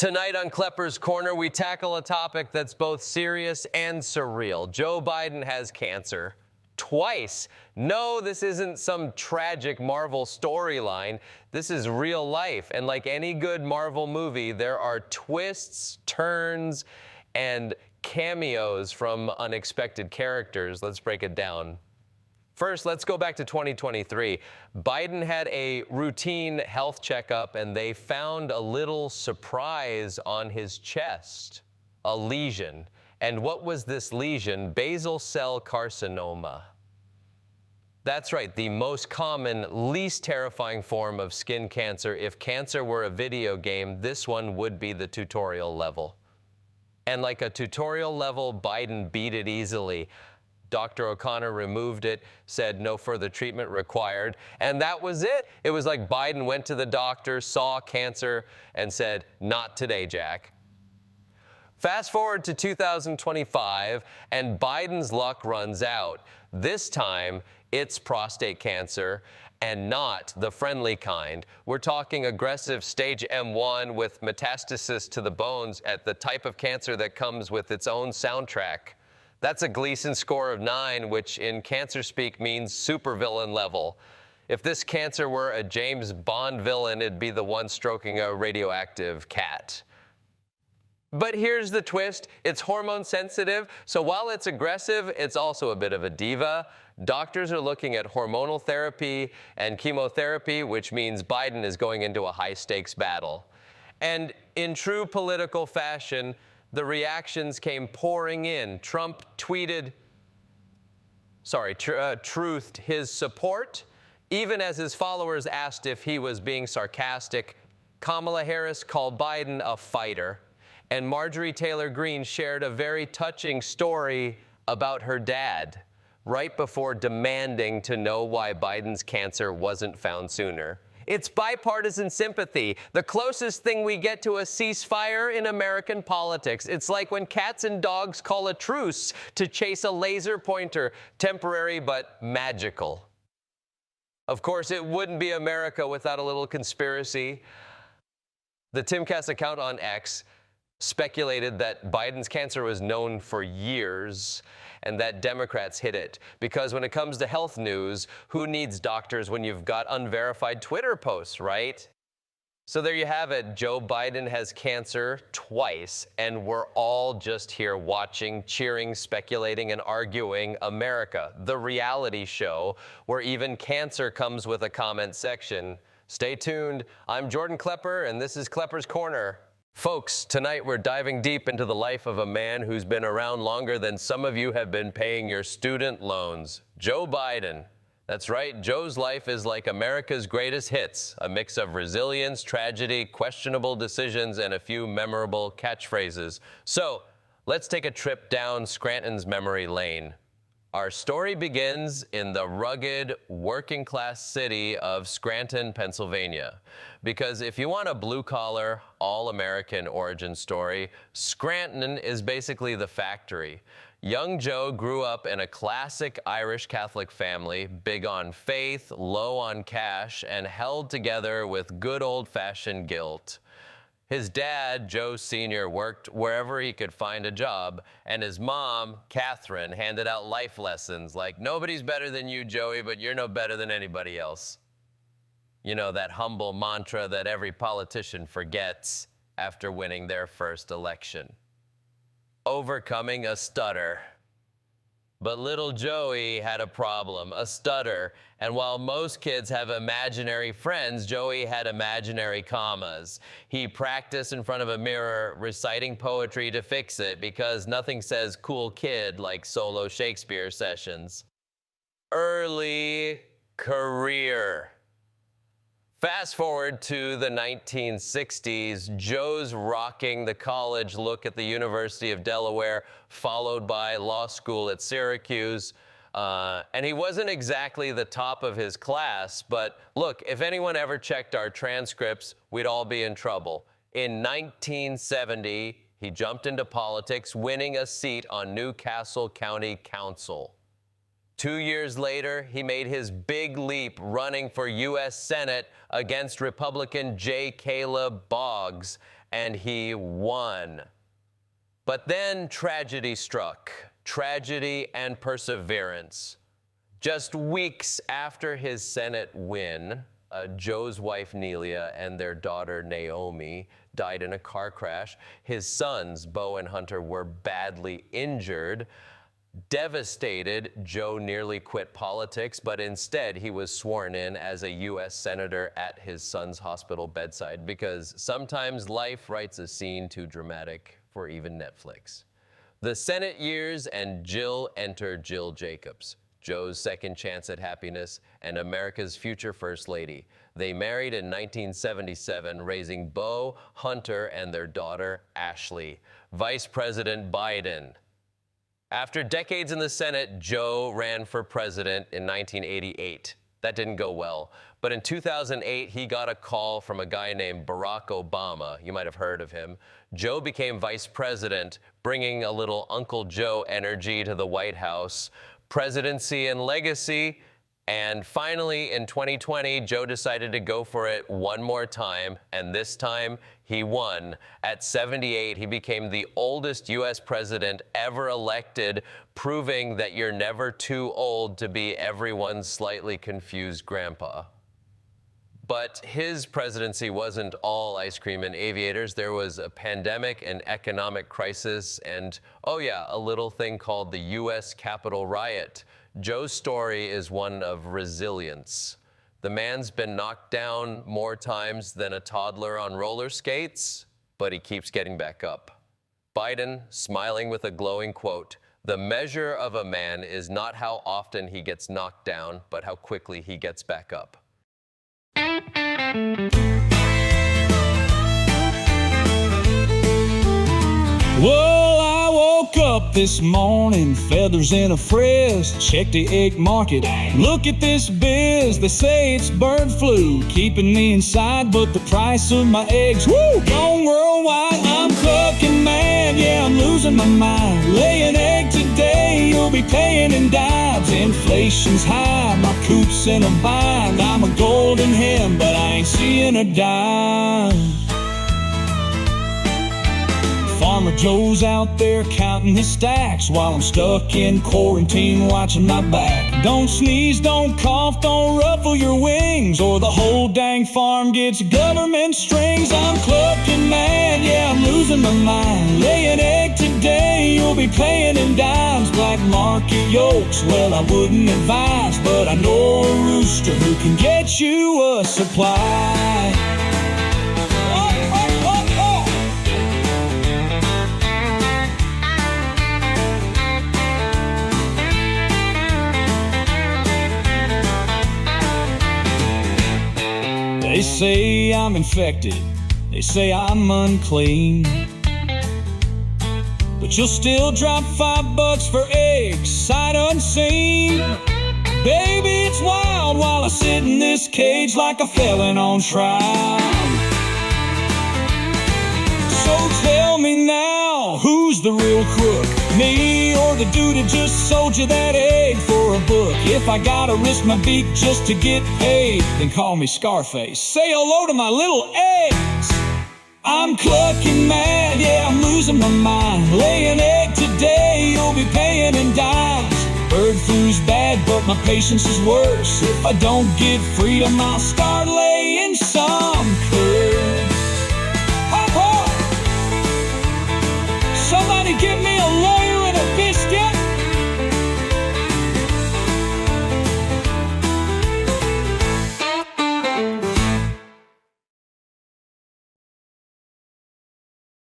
Tonight on Klepper's Corner, we tackle a topic that's both serious and surreal. Joe Biden has cancer. Twice. No, this isn't some tragic Marvel storyline. This is real life. And like any good Marvel movie, there are twists, turns, and cameos from unexpected characters. Let's break it down. First, let's go back to 2023. Biden had a routine health checkup, and they found a little surprise on his chest, a lesion. And what was this lesion? Basal cell carcinoma. That's right, the most common, least terrifying form of skin cancer. If cancer were a video game, this one would be the tutorial level. And like a tutorial level, Biden beat it easily. Dr. O'Connor removed it, said no further treatment required, and that was it. It was like Biden went to the doctor, saw cancer, and said, "Not today, Jack." Fast forward to 2025, and Biden's luck runs out. This time, it's prostate cancer, and not the friendly kind. We're talking aggressive stage M1 with metastasis to the bones, at the type of cancer that comes with its own soundtrack. That's a Gleason score of 9, which in cancer speak means supervillain level. If this cancer were a James Bond villain, it'd be the one stroking a radioactive cat. But here's the twist. It's hormone sensitive, so while it's aggressive, it's also a bit of a diva. Doctors are looking at hormonal therapy and chemotherapy, which means Biden is going into a high-stakes battle. And in true political fashion, the reactions came pouring in. Trump truthed his support, even as his followers asked if he was being sarcastic. Kamala Harris called Biden a fighter, and Marjorie Taylor Greene shared a very touching story about her dad, right before demanding to know why Biden's cancer wasn't found sooner. It's bipartisan sympathy, the closest thing we get to a ceasefire in American politics. It's like when cats and dogs call a truce to chase a laser pointer, temporary but magical. Of course, it wouldn't be America without a little conspiracy. The Timcast account on X speculated that Biden's cancer was known for years and that Democrats hid it. Because when it comes to health news, who needs doctors when you've got unverified Twitter posts, right? So there you have it. Joe Biden has cancer twice, and we're all just here watching, cheering, speculating, and arguing America, the reality show where even cancer comes with a comment section. Stay tuned. I'm Jordan Klepper, and this is Klepper's Corner. Folks, tonight we're diving deep into the life of a man who's been around longer than some of you have been paying your student loans, Joe Biden. That's right, Joe's life is like America's greatest hits, a mix of resilience, tragedy, questionable decisions, and a few memorable catchphrases. So, let's take a trip down Scranton's memory lane. Our story begins in the rugged, working-class city of Scranton, Pennsylvania. Because if you want a blue-collar, all-American origin story, Scranton is basically the factory. Young Joe grew up in a classic Irish Catholic family, big on faith, low on cash, and held together with good old-fashioned guilt. His dad, Joe Sr., worked wherever he could find a job, and his mom, Catherine, handed out life lessons like, nobody's better than you, Joey, but you're no better than anybody else. You know, that humble mantra that every politician forgets after winning their first election. Overcoming a stutter. But little Joey had a problem, a stutter. And while most kids have imaginary friends, Joey had imaginary commas. He practiced in front of a mirror reciting poetry to fix it because nothing says cool kid like solo Shakespeare sessions. Early career. Fast forward to the 1960s, Joe's rocking the college look at the University of Delaware, followed by law school at Syracuse. And he wasn't exactly the top of his class, but look, if anyone ever checked our transcripts, we'd all be in trouble. In 1970, he jumped into politics, winning a seat on Newcastle County Council. 2 years later, he made his big leap running for U.S. Senate against Republican J. Caleb Boggs. and he won. But then tragedy struck. Tragedy and perseverance. Just weeks after his Senate win, Joe's wife Nelia and their daughter Naomi died in a car crash. His sons, Bo and Hunter, were badly injured. Devastated, Joe nearly quit politics, but instead he was sworn in as a U.S. Senator at his son's hospital bedside, because sometimes life writes a scene too dramatic for even Netflix. The Senate years, and Jill entered Jill Jacobs, Joe's second chance at happiness and America's future First Lady. They married in 1977, raising Bo, Hunter, and their daughter, Ashley. Vice President Biden. After decades in the Senate, Joe ran for president in 1988. That didn't go well. But in 2008, he got a call from a guy named Barack Obama. You might have heard of him. Joe became vice president, bringing a little Uncle Joe energy to the White House. Presidency and legacy. And finally, in 2020, Joe decided to go for it one more time, and this time he won. At 78, he became the oldest U.S. president ever elected, proving that you're never too old to be everyone's slightly confused grandpa. But his presidency wasn't all ice cream and aviators. There was a pandemic, an economic crisis, and, oh yeah, a little thing called the U.S. Capitol riot. Joe's story is one of resilience. The man's been knocked down more times than a toddler on roller skates, but he keeps getting back up. Biden, smiling with a glowing quote, "The measure of a man is not how often he gets knocked down, but how quickly he gets back up." Well, I woke up this morning, feathers in a frizz, check the egg market. Look at this biz, they say it's bird flu, keeping me inside, but the price of my eggs, woo, gone worldwide. I'm clucking mad, yeah, I'm losing my mind. Lay an egg today, you'll be paying in dimes. Inflation's high, my coop's in a bind. I'm a golden hen, but I ain't seeing a dime. Farmer Joe's out there counting his stacks while I'm stuck in quarantine watching my back. Don't sneeze, don't cough, don't ruffle your wings, or the whole dang farm gets government strings. I'm clucking mad, yeah, I'm losing my mind. Lay an egg today, you'll be paying in dimes. Black market yolks, well, I wouldn't advise, but I know a rooster who can get you a supply. They say I'm infected, they say I'm unclean, but you'll still drop $5 for eggs, sight unseen. Baby, it's wild while I sit in this cage like a felon on trial. So tell me now, who's the real crook? Me or the dude who just sold you that egg for a book? If I gotta risk my beak just to get paid, then call me Scarface. Say hello to my little eggs. I'm clucking mad, yeah, I'm losing my mind. Lay an egg today, you'll be paying in dimes. Bird flu's bad, but my patience is worse. If I don't get freedom, I'll start laying